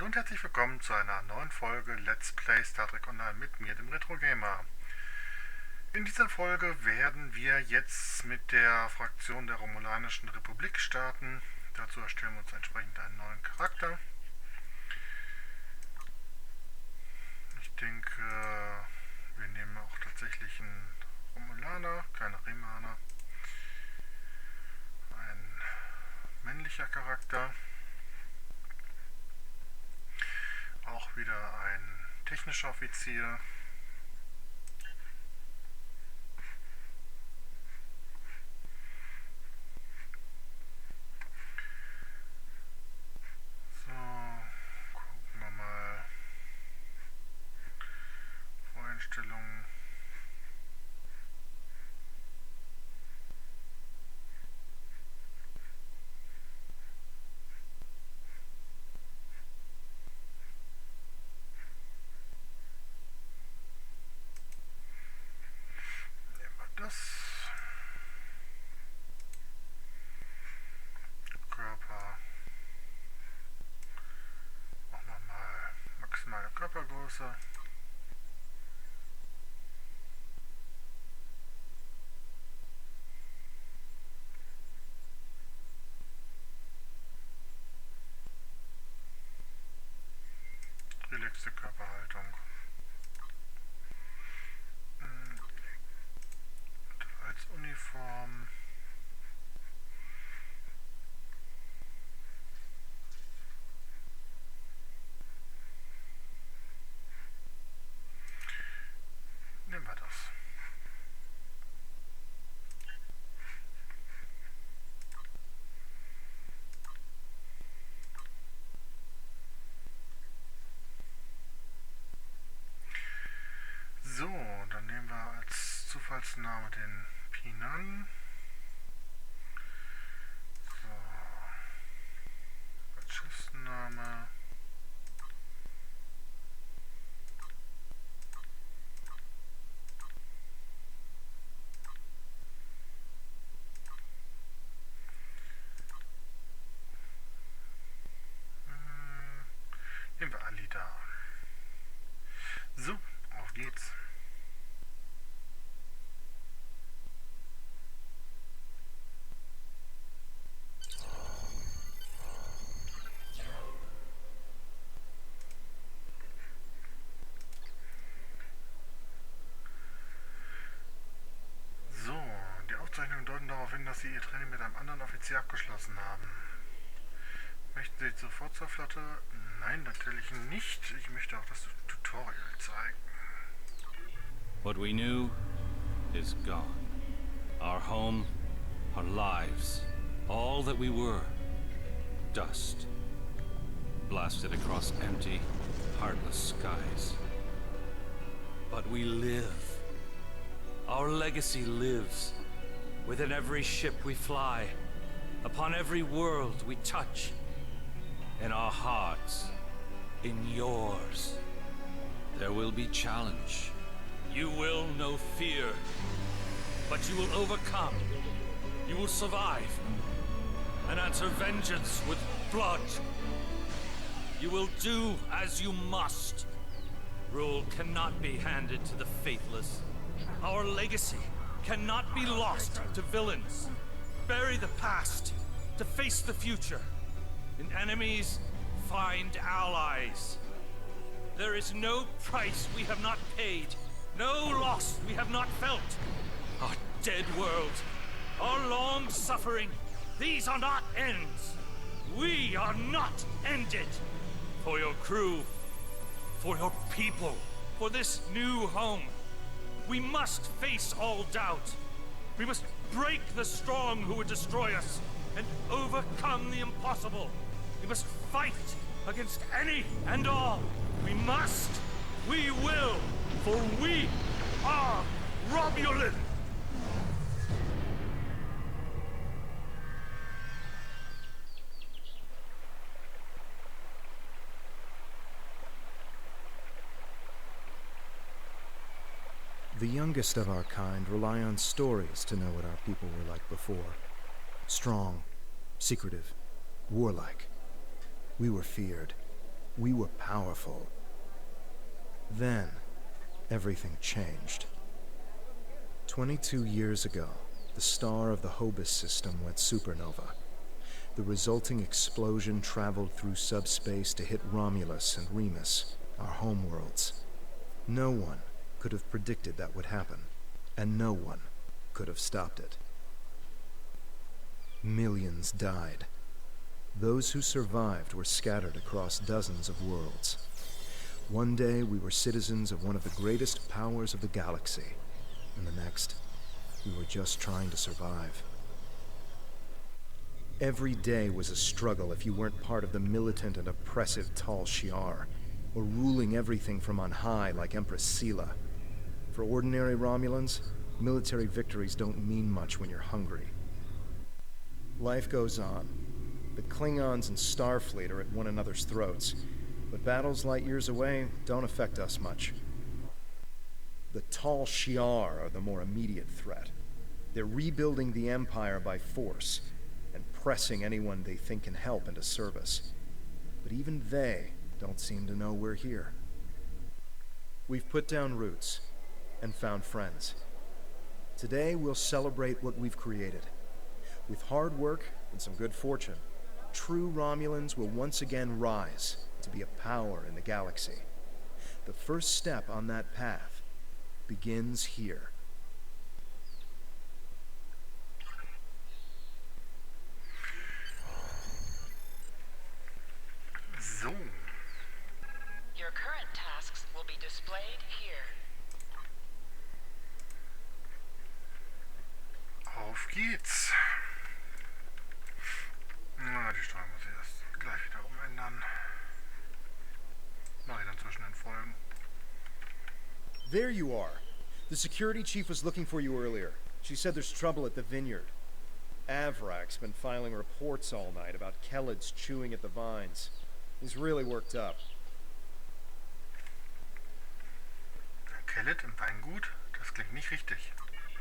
Hallo und herzlich willkommen zu einer neuen Folge Let's Play Star Trek Online mit mir, dem Retro Gamer. In dieser Folge werden wir jetzt mit der Fraktion der Romulanischen Republik starten. Dazu erstellen wir uns entsprechend einen neuen Charakter. Ich denke, wir nehmen auch tatsächlich einen Romulaner, keine Remaner. Ein männlicher Charakter. Auch wieder ein technischer Offizier. So, gucken wir mal. Voreinstellungen. Das Körper machen wir mal maximale Körpergröße. Relaxte Körperhaltung. Und als Uniform nehmen wir das. So, dann nehmen wir als Zufallsname den Pinan. So, als Schiffsname nehmen wir Alida. So, auf geht's. So, die Aufzeichnungen deuten darauf hin, dass Sie Ihr Training mit einem anderen Offizier abgeschlossen haben. Möchten Sie sofort zur Flotte? Nein, natürlich nicht. Ich möchte auch das Tutorial zeigen. What we knew is gone. Our home, our lives, all that we were, dust. Blasted across empty, heartless skies. But we live. Our legacy lives within every ship we fly, upon every world we touch, in our hearts, in yours. There will be challenge. You will know fear, but you will overcome. You will survive and answer vengeance with blood. You will do as you must. Rule cannot be handed to the faithless. Our legacy cannot be lost to villains. Bury the past to face the future. In enemies, find allies. There is no price we have not paid, no loss we have not felt. Our dead world, our long suffering, these are not ends. We are not ended. For your crew, for your people, for this new home, we must face all doubt. We must break the strong who would destroy us and overcome the impossible. We must fight against any and all. We must, we will, for we are Romulan. The youngest of our kind rely on stories to know what our people were like before. Strong, secretive, warlike. We were feared. We were powerful. Then, everything changed. 22 years ago, the star of the Hobus system went supernova. The resulting explosion traveled through subspace to hit Romulus and Remus, our homeworlds. No one could have predicted that would happen, and no one could have stopped it. Millions died. Those who survived were scattered across dozens of worlds. One day we were citizens of one of the greatest powers of the galaxy, and the next, we were just trying to survive. Every day was a struggle if you weren't part of the militant and oppressive Tal Shiar, or ruling everything from on high like Empress Sela. For ordinary Romulans, military victories don't mean much when you're hungry. Life goes on. The Klingons and Starfleet are at one another's throats, but battles light years away don't affect us much. The Tal Shiar are the more immediate threat. They're rebuilding the Empire by force, and pressing anyone they think can help into service. But even they don't seem to know we're here. We've put down roots and found friends. Today we'll celebrate what we've created. With hard work and some good fortune, true Romulans will once again rise to be a power in the galaxy. The first step on that path begins here. So. Your current tasks will be displayed here. Auf geht's. Na, die Steuerung muss ich erst gleich wieder umändern. Mache ich dann zwischen den Folgen. There you are. The security chief was looking for you earlier. She said there's trouble at the vineyard. Avrak's been filing reports all night about Kellids chewing at the vines. He's really worked up. Kellid im Weingut? Das klingt nicht richtig.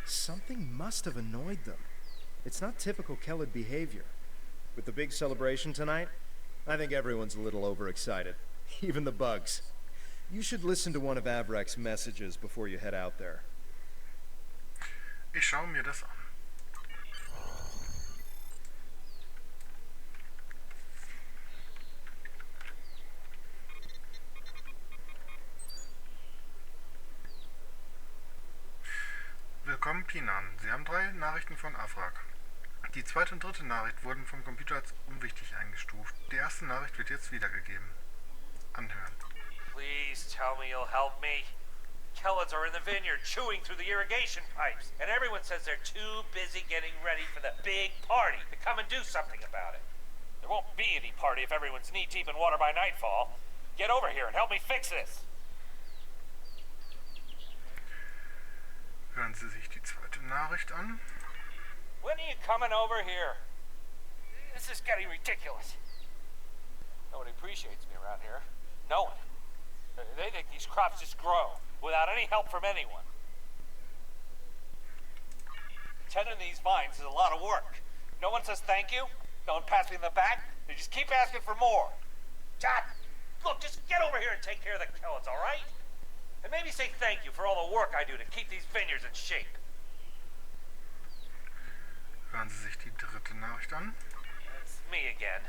Something must have annoyed them. It's not typical Kellid behavior. With the big celebration tonight, I think everyone's a little overexcited. Even the bugs. You should listen to one of Avrak's messages before you head out there. Ich schaue mir das an. Willkommen, Pinan. Sie haben 3 Nachrichten von Avrak. Die zweite und dritte Nachricht wurden vom Computer als unwichtig eingestuft. Die erste Nachricht wird jetzt wiedergegeben. Anhören. Please tell me you'll help me. Kellids are in the vineyard chewing through the irrigation pipes, and everyone says they're too busy getting ready for the big party to come and do something about it. There won't be any party if everyone's knee-deep in water by nightfall. Get over here and help me fix this. Hören Sie sich die zweite Nachricht an. When are you coming over here? This is getting ridiculous. Nobody appreciates me around here. No one. They think these crops just grow without any help from anyone. Tending these vines is a lot of work. No one says thank you. No one pats me in the back. They just keep asking for more. Dad, look, just get over here and take care of the Kellids, all right? And maybe say thank you for all the work I do to keep these vineyards in shape. Hören Sie sich die dritte Nachricht an. It's me again.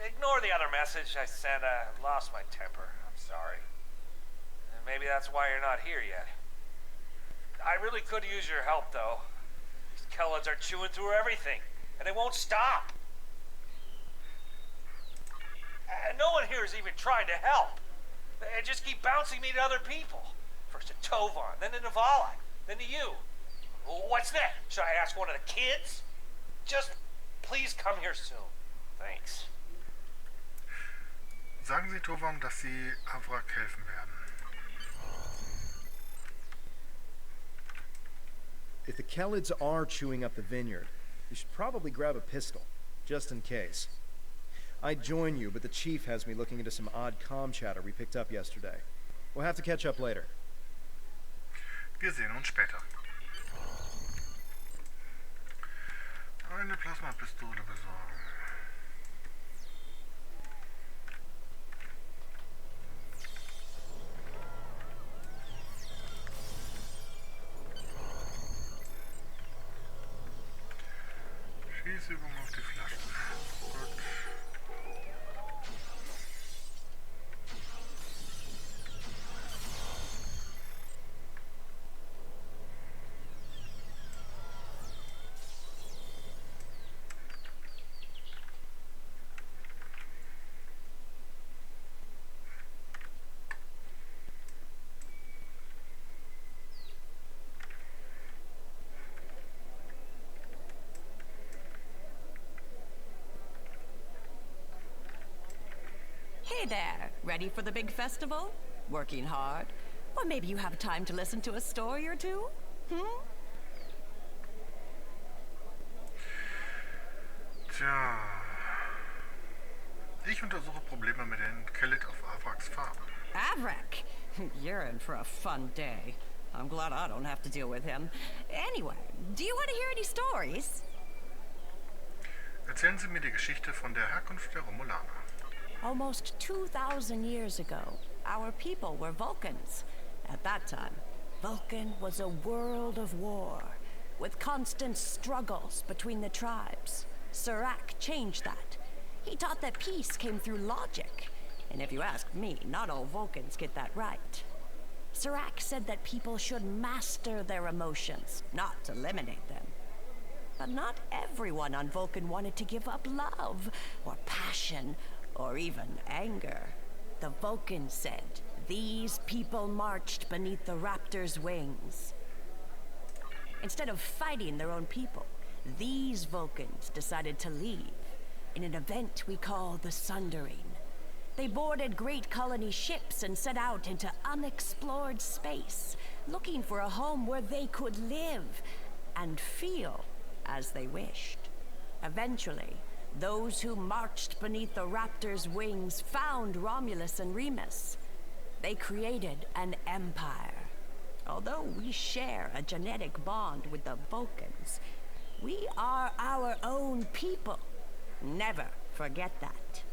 Ignore the other message I sent. I lost my temper. I'm sorry. And maybe that's why you're not here yet. I really could use your help, though. These Kellids are chewing through everything, and they won't stop. And no one here is even trying to help. They just keep bouncing me to other people. First to Tovan, then to Navala, then to you. What's that? Should I ask one of the kids? Just please come here soon. Thanks. Sagen Sie Tovan, dass Sie Avrak helfen werden. If the Kellids are chewing up the vineyard, you should probably grab a pistol, just in case. I'd join you, but the chief has me looking into some odd comm chatter we picked up yesterday. We'll have to catch up later. Wir sehen uns später. Eine Plasmapistole besorgen. Gesäßübung auf die Flasche. Gut. Hey there, ready for the big festival? Working hard? Or maybe you have time to listen to a story or two? Tja. Ich untersuche Probleme mit den Kellet auf Avraks Farbe. Avrak! You're in for a fun day. I'm glad I don't have to deal with him. Anyway, do you want to hear any stories? Erzählen Sie mir die Geschichte von der Herkunft der Romulaner. Almost 2,000 years ago, our people were Vulcans. At that time, Vulcan was a world of war, with constant struggles between the tribes. Serac changed that. He taught that peace came through logic. And if you ask me, not all Vulcans get that right. Serac said that people should master their emotions, not eliminate them. But not everyone on Vulcan wanted to give up love, or passion, or even anger. The Vulcans said, these people marched beneath the raptor's wings. Instead of fighting their own people, these Vulcans decided to leave in an event we call the Sundering. They boarded great colony ships and set out into unexplored space, looking for a home where they could live and feel as they wished. Eventually, those who marched beneath the raptor's wings found Romulus and Remus. They created an empire. Although we share a genetic bond with the Vulcans, we are our own people. Never forget that.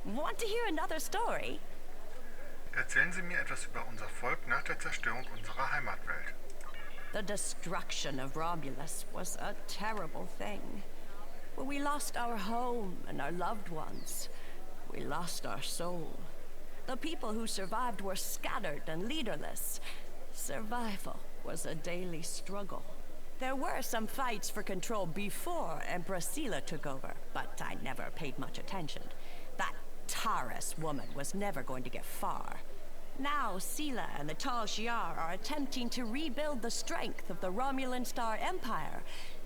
Want to hear another story? Erzählen Sie mir etwas über unser Volk nach der Zerstörung unserer Heimatwelt. The destruction of Romulus was a terrible thing. When we lost our home and our loved ones, we lost our soul. The people who survived were scattered and leaderless. Survival was a daily struggle. There were some fights for control before Empress Sela took over, but I never paid much attention. That Taurus woman was never going to get far. Now Sela and the Tal Shiar are attempting to rebuild the strength of the Romulan Star Empire,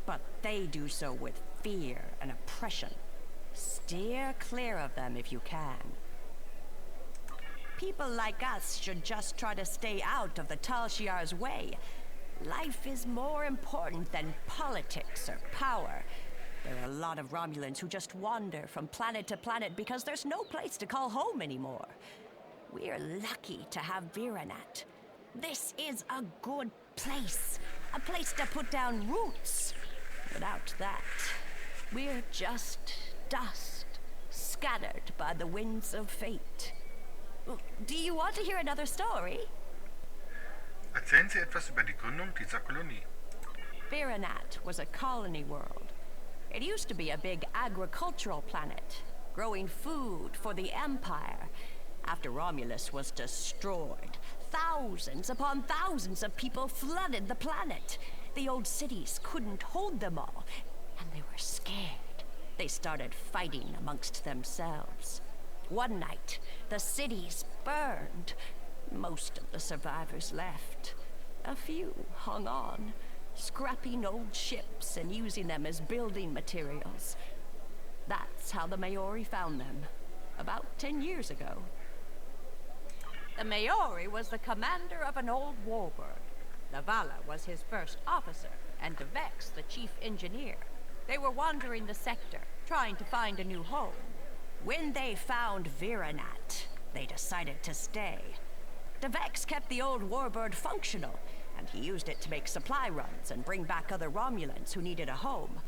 but they do so with fear and oppression. Steer clear of them if you can. People like us should just try to stay out of the Tal Shiar's way. Life is more important than politics or power. There are a lot of Romulans who just wander from planet to planet because there's no place to call home anymore. We're lucky to have Virinat. This is a good place. A place to put down roots. Without that, we're just dust, scattered by the winds of fate. Do you want to hear another story? Erzählen Sie etwas über die Gründung dieser Kolonie. Virinat was a colony world. It used to be a big agricultural planet, growing food for the Empire. After Romulus was destroyed, thousands upon thousands of people flooded the planet. The old cities couldn't hold them all, and they were scared. They started fighting amongst themselves. One night, the cities burned. Most of the survivors left. A few hung on, scrapping old ships and using them as building materials. That's how the Maori found them, about 10 years ago. The Maori was the commander of an old warbird. Navala was his first officer, and Devex the chief engineer. They were wandering the sector, trying to find a new home. When they found Virinat, they decided to stay. Devex kept the old warbird functional, and he used it to make supply runs and bring back other Romulans who needed a home.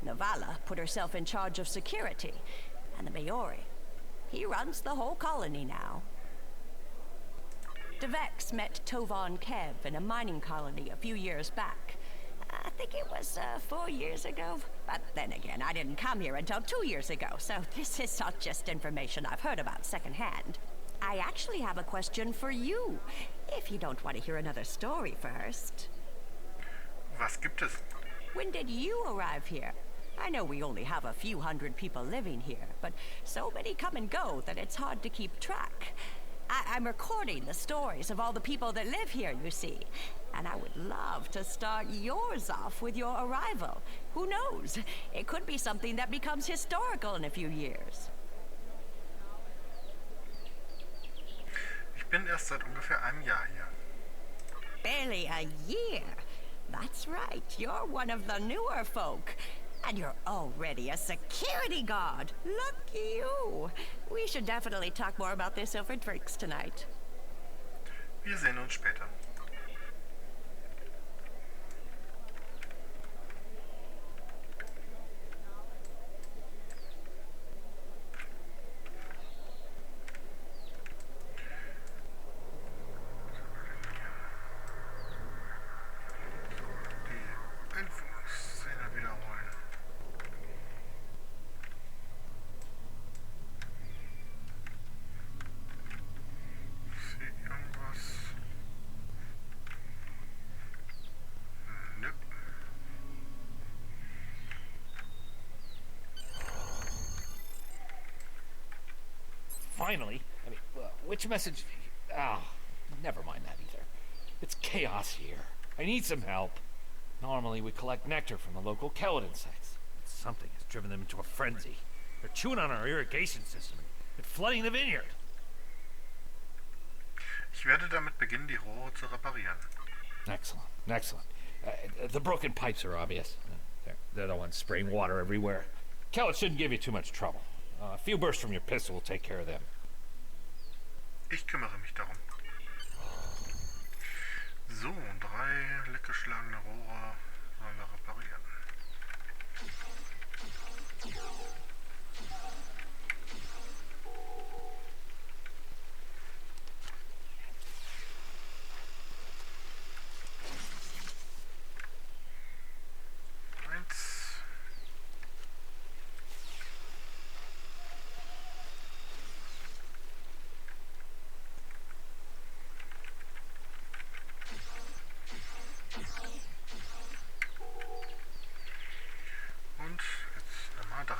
Navala put herself in charge of security, and the Maori. He runs the whole colony now. Devex met Tovan Kev in a mining colony a few years back. think it was 4 years ago. But then again, I didn't come here until 2 years ago, so this is not just information I've heard about secondhand. I actually have a question for you, if you don't want to hear another story first. Was gibt es? When did you arrive here? I know we only have a few hundred people living here, but so many come and go that it's hard to keep track. I'm recording the stories of all the people that live here, you see. And I would love to start yours off with your arrival. Who knows? It could be something that becomes historical in a few years. Ich bin erst seit ungefähr einem Jahr hier. Barely a year. That's right, you're one of the newer folk. And you're already a security guard. Lucky you. We should definitely talk more about this over drinks tonight. Wir sehen uns später. Die Einführungsszene wiederholen. Sehe irgendwas? Nö. Finally. I mean, which message? Oh, never mind that either. It's chaos here. I need some help. Normally we collect nectar from the local Kellet insects. But something has driven them into a frenzy. They're chewing on our irrigation system and flooding the vineyard. Ich werde damit beginnen, die Rohre zu reparieren. Excellent, excellent. The broken pipes are obvious. They're the ones spraying water everywhere. Kellet shouldn't give you too much trouble. A few bursts from your pistol will take care of them. Ich kümmere mich darum. So, 3 leckgeschlagene Rohre sollen wir reparieren. Eins. Und jetzt Nummer 3.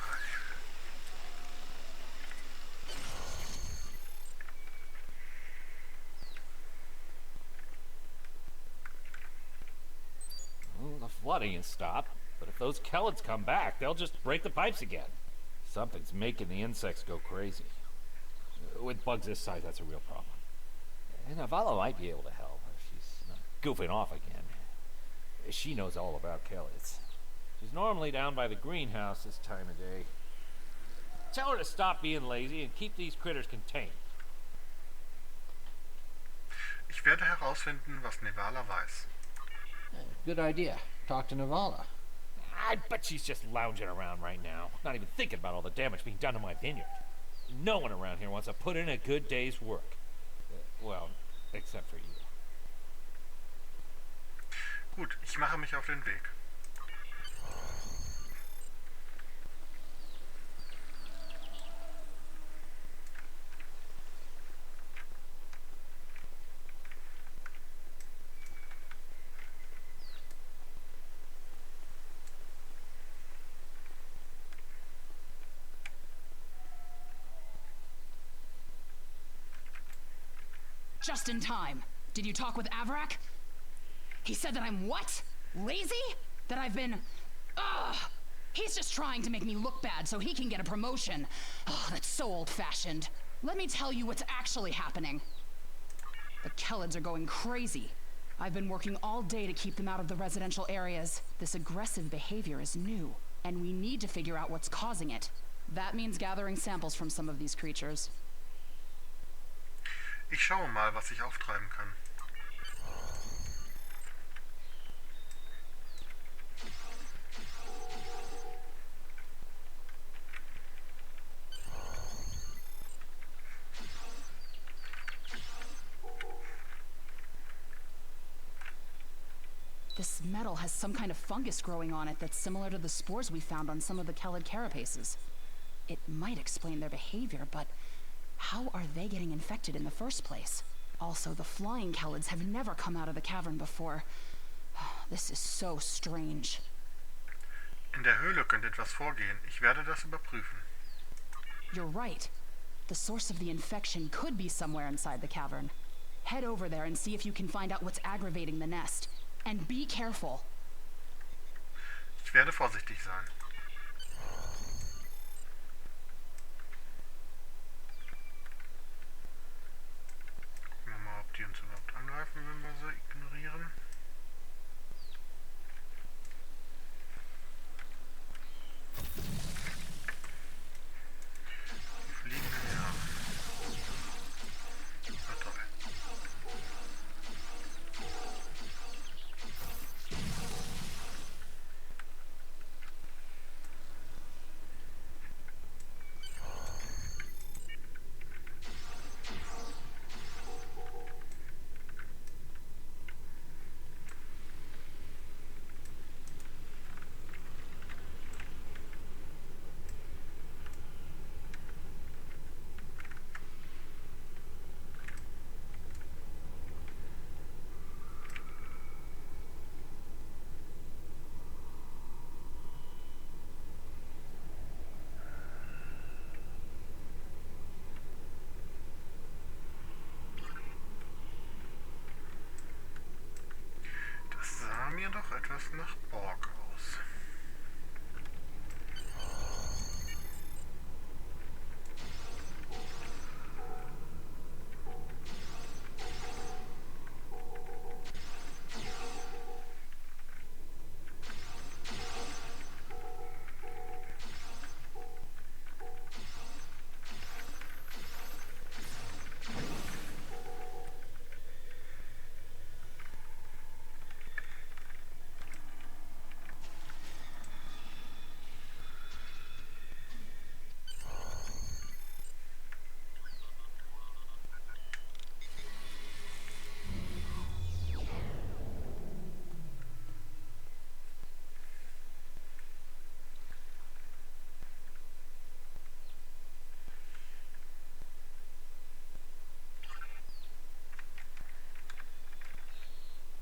Well, the flooding has stopped, but if those Kellets come back, they'll just break the pipes again. Something's making the insects go crazy. With bugs this size, that's a real problem. And Avala might be able to help if she's not goofing off again. She knows all about Kellets. She's normally down by the greenhouse this time of day. Tell her to stop being lazy and keep these critters contained. Ich werde herausfinden, was Nevala weiß. Good idea. Talk to Navala. I bet she's just lounging around right now, not even thinking about all the damage being done to my vineyard. No one around here wants to put in a good day's work. Well, except for you. Gut, ich mache mich auf den Weg. Just in time. Did you talk with Avrak? He said that I'm what? Lazy? That I've been... Ugh! He's just trying to make me look bad so he can get a promotion. Oh, that's so old-fashioned. Let me tell you what's actually happening. The Kellets are going crazy. I've been working all day to keep them out of the residential areas. This aggressive behavior is new, and we need to figure out what's causing it. That means gathering samples from some of these creatures. Ich schaue mal, was ich auftreiben kann. This metal has some kind of fungus growing on it that's similar to the spores we found on some of the Kelid carapaces. It might explain their behavior, but how are they getting infected in the first place? Also, the flying Kelids have never come out of the cavern before. This is so strange. In der Höhle könnte etwas vorgehen. Ich werde das überprüfen. You're right. The source of the infection could be somewhere inside the cavern. Head over there and see if you can find out what's aggravating the nest. And be careful. Ich werde vorsichtig sein. Gucken wir mal, ob die uns überhaupt angreifen, wenn wir sie ignorieren. Die fliegen ja. Na toll. Das sah mir doch etwas nach Borg aus.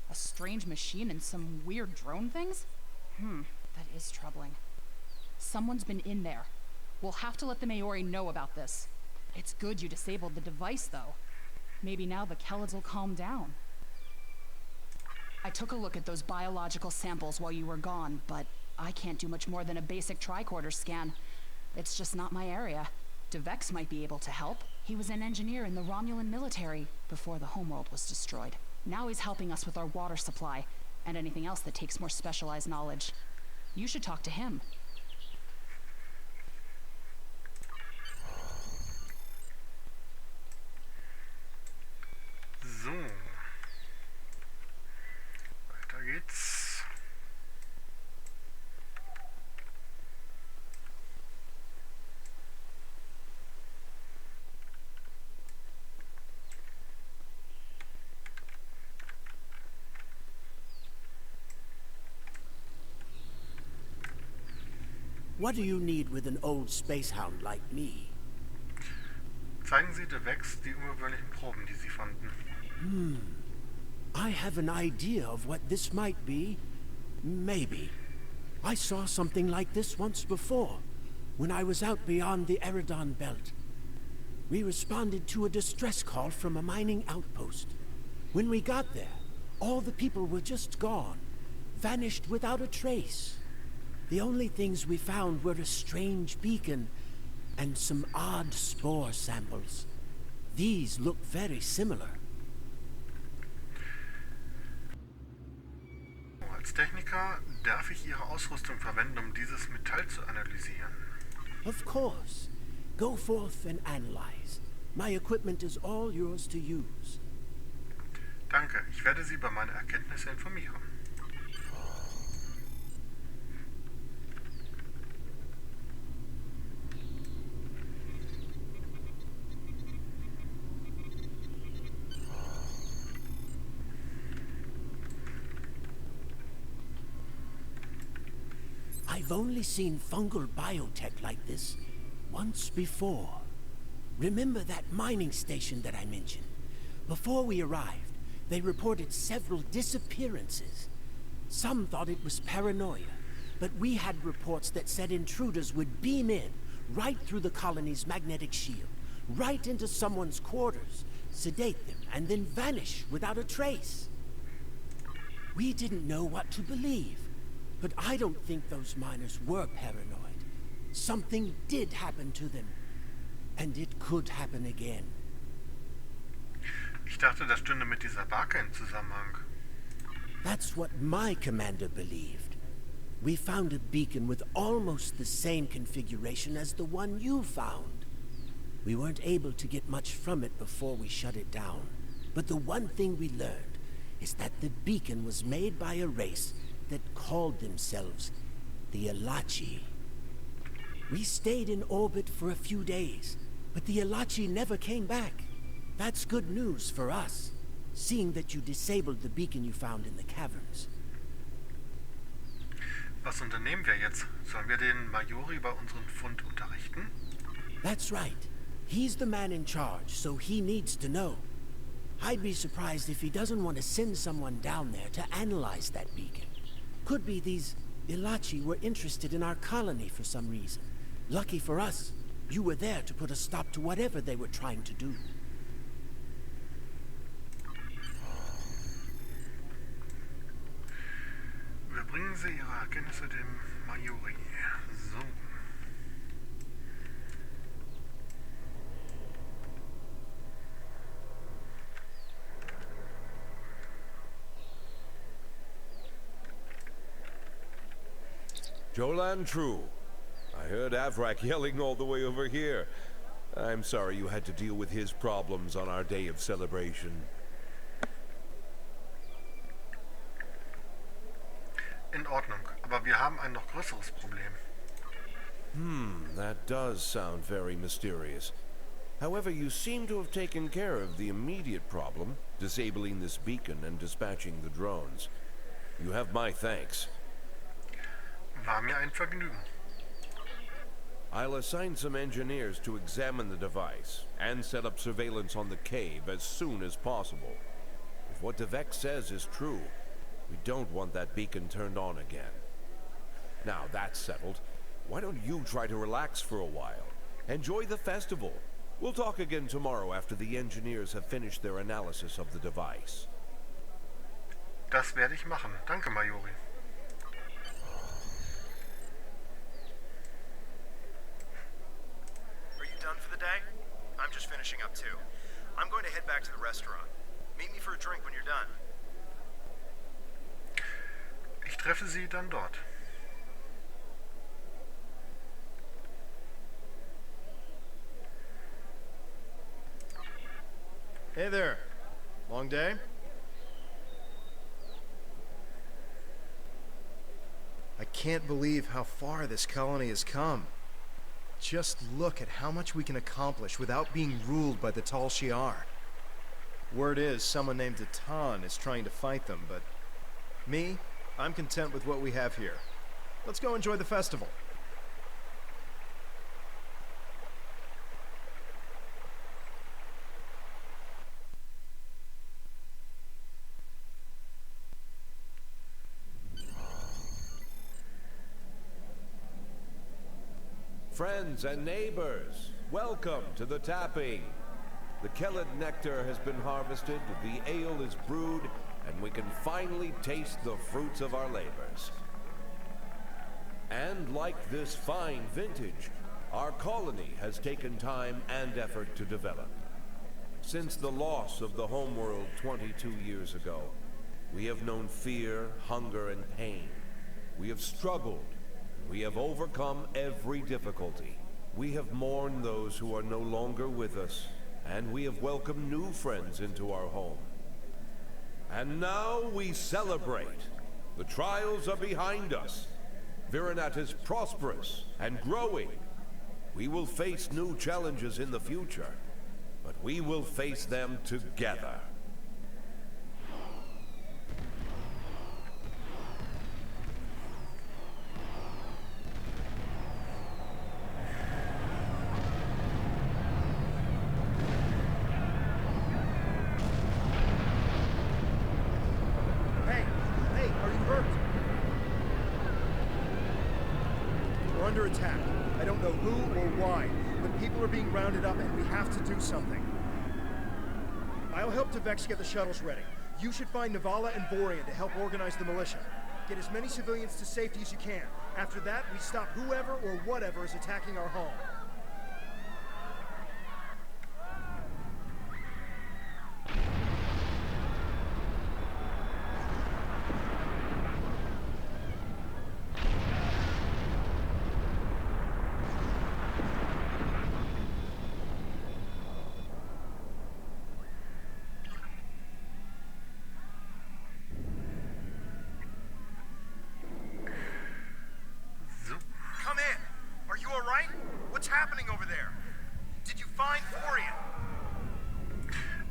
A strange machine and some weird drone things? That is troubling. Someone's been in there. We'll have to let the Maori know about this. It's good you disabled the device, though. Maybe now the Kelids will calm down. I took a look at those biological samples while you were gone, but I can't do much more than a basic tricorder scan. It's just not my area. Devex might be able to help. He was an engineer in the Romulan military before the homeworld was destroyed. Now he's helping us with our water supply and anything else that takes more specialized knowledge. You should talk to him. So. Weiter geht's. What do you need with an old spacehound like me? Zeigen Sie Devex die ungewöhnlichen Proben, die Sie fanden. I have an idea of what this might be. Maybe. I saw something like this once before, when I was out beyond the Eridon belt. We responded to a distress call from a mining outpost. When we got there, all the people were just gone, vanished without a trace. The only things we found were a strange beacon and some odd spore samples. These look very similar. Als Techniker darf ich Ihre Ausrüstung verwenden, um dieses Metall zu analysieren. Of course. Go forth and analyze. My equipment is all yours to use. Danke, ich werde Sie über meine Erkenntnisse informieren. I've only seen fungal biotech like this once before. Remember that mining station that I mentioned? Before we arrived, they reported several disappearances. Some thought it was paranoia, but we had reports that said intruders would beam in right through the colony's magnetic shield, right into someone's quarters, sedate them, and then vanish without a trace. We didn't know what to believe, but I don't think those miners were paranoid. Something did happen to them, and it could happen again. Ich dachte, das stünde mit dieser Barke in Zusammenhang. That's what my commander believed. We found a beacon with almost the same configuration as the one you found. We weren't able to get much from it before we shut it down. But the one thing we learned is that the beacon was made by a race that called themselves the Elachi. We stayed in orbit for a few days, but the Elachi never came back. That's good news for us, seeing that you disabled the beacon you found in the caverns. Was unternehmen wir jetzt? Sollen wir den Majori über unseren Fund unterrichten? That's right. He's the man in charge, so he needs to know. I'd be surprised if he doesn't want to send someone down there to analyze that beacon. Could be these Elachi were interested in our colony for some reason. Lucky for us, you were there to put a stop to whatever they were trying to do. Überbringen Sie Ihre Erkenntnisse dem Majori. So. Jolan True. I heard Avrak yelling all the way over here. I'm sorry you had to deal with his problems on our day of celebration. In Ordnung, aber wir haben ein noch größeres Problem. That does sound very mysterious. However, you seem to have taken care of the immediate problem, disabling this beacon and dispatching the drones. You have my thanks. War mir ein Vergnügen. I'll assign some engineers to examine the device and set up surveillance on the cave as soon as possible. If what Devek says is true, we don't want that beacon turned on again. Now that's settled, why don't you try to relax for a while? Enjoy the festival. We'll talk again tomorrow after the engineers have finished their analysis of the device. Das werde ich machen. Danke, Majori. Are you done for the day? I'm just finishing up too. I'm going to head back to the restaurant. Meet me for a drink when you're done. Ich treffe Sie dann dort. Hey there. Long day? I can't believe how far this colony has come. Just look at how much we can accomplish without being ruled by the Tal Shiar. Word is, someone named Atan is trying to fight them, but me, I'm content with what we have here. Let's go enjoy the festival. Friends and neighbors, welcome to the tapping. The Kelid nectar has been harvested, the ale is brewed, and we can finally taste the fruits of our labors. And like this fine vintage, our colony has taken time and effort to develop. Since the loss of the homeworld 22 years ago, we have known fear, hunger, and pain. We have struggled. We have overcome every difficulty. We have mourned those who are no longer with us, and we have welcomed new friends into our home. And now we celebrate. The trials are behind us. Virinat is prosperous and growing. We will face new challenges in the future, but we will face them together. under attack. I don't know who or why, but people are being rounded up and we have to do something. I'll help Vex get the shuttles ready. You should find Navala and Vorian to help organize the militia. Get as many civilians to safety as you can. After that, we stop whoever or whatever is attacking our home.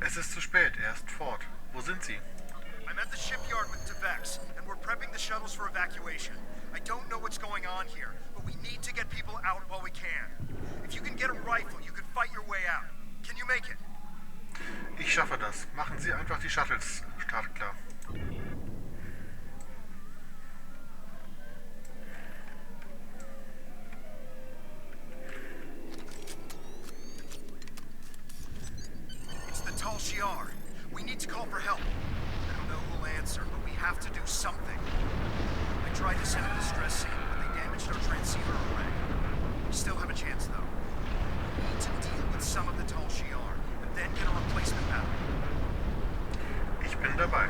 Es ist zu spät, er ist fort. Wo sind Sie? I'm at the shipyard with Vex, and we're prepping the shuttles for evacuation. I don't know what's going on here, but we need to get people out while we can. If you can get a rifle, you can fight your way out. Can you make it? Ich schaffe das. Machen Sie einfach die Shuttles startklar. We need to call for help. I don't know who'll answer, but we have to do something. I tried to send a distress signal, but they damaged our transceiver array. We still have a chance, though. We need to deal with some of the Tal Shiar, and then get a replacement battery. Ich bin dabei.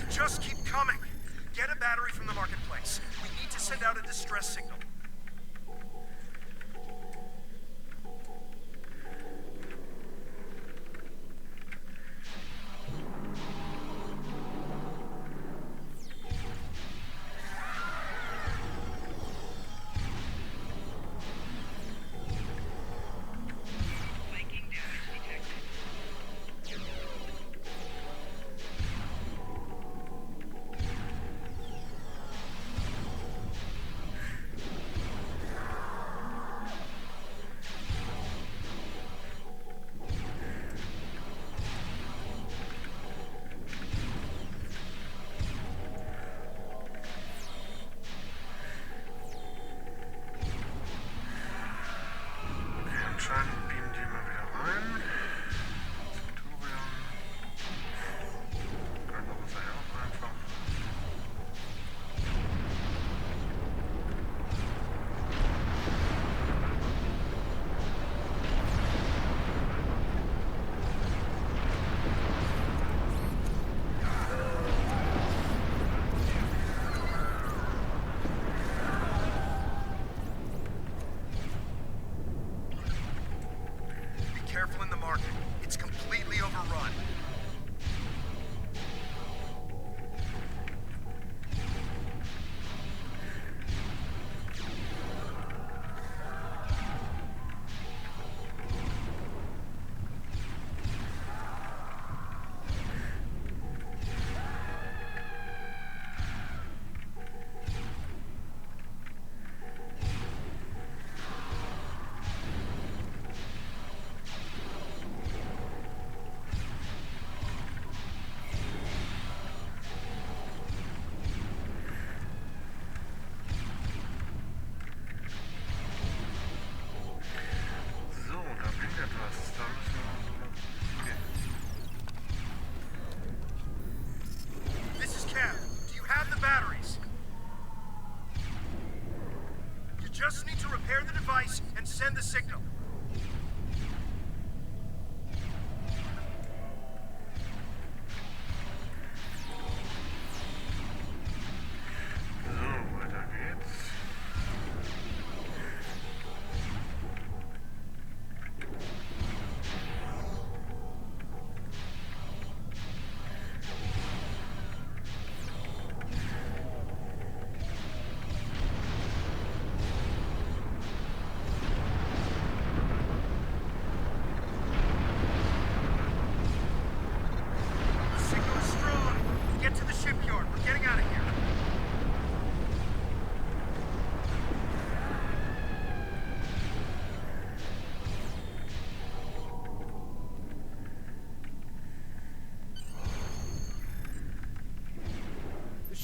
Just keep coming. Get a battery from the marketplace. We need to send out a distress signal. Anscheinend beamen die mal wieder rein. Tutorial. Können wir uns ja auch einfach. Careful in the market. It's completely overrun.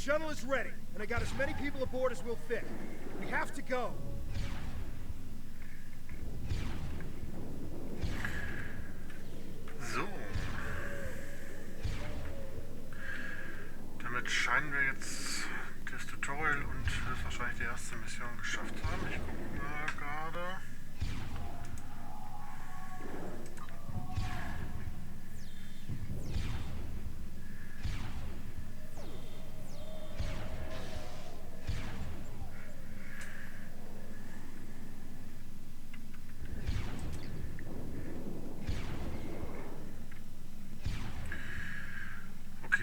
shuttle is ready, and I got as many people aboard as we'll fit. We have to go. So. Damit scheinen wir jetzt das Tutorial und höchstwahrscheinlich die erste Mission geschafft zu haben. Ich gucke mal gerade.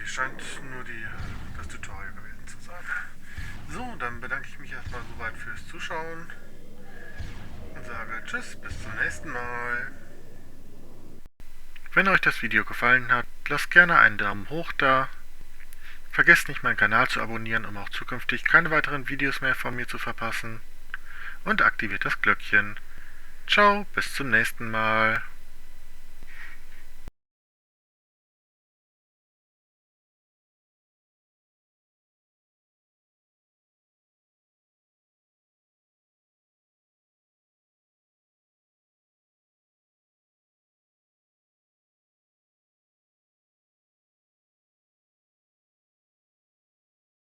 Scheint nur das Tutorial gewesen zu sein. So, dann bedanke ich mich erstmal soweit fürs Zuschauen und sage Tschüss, bis zum nächsten Mal. Wenn euch das Video gefallen hat, lasst gerne einen Daumen hoch da. Vergesst nicht, meinen Kanal zu abonnieren, um auch zukünftig keine weiteren Videos mehr von mir zu verpassen. Und aktiviert das Glöckchen. Ciao, bis zum nächsten Mal.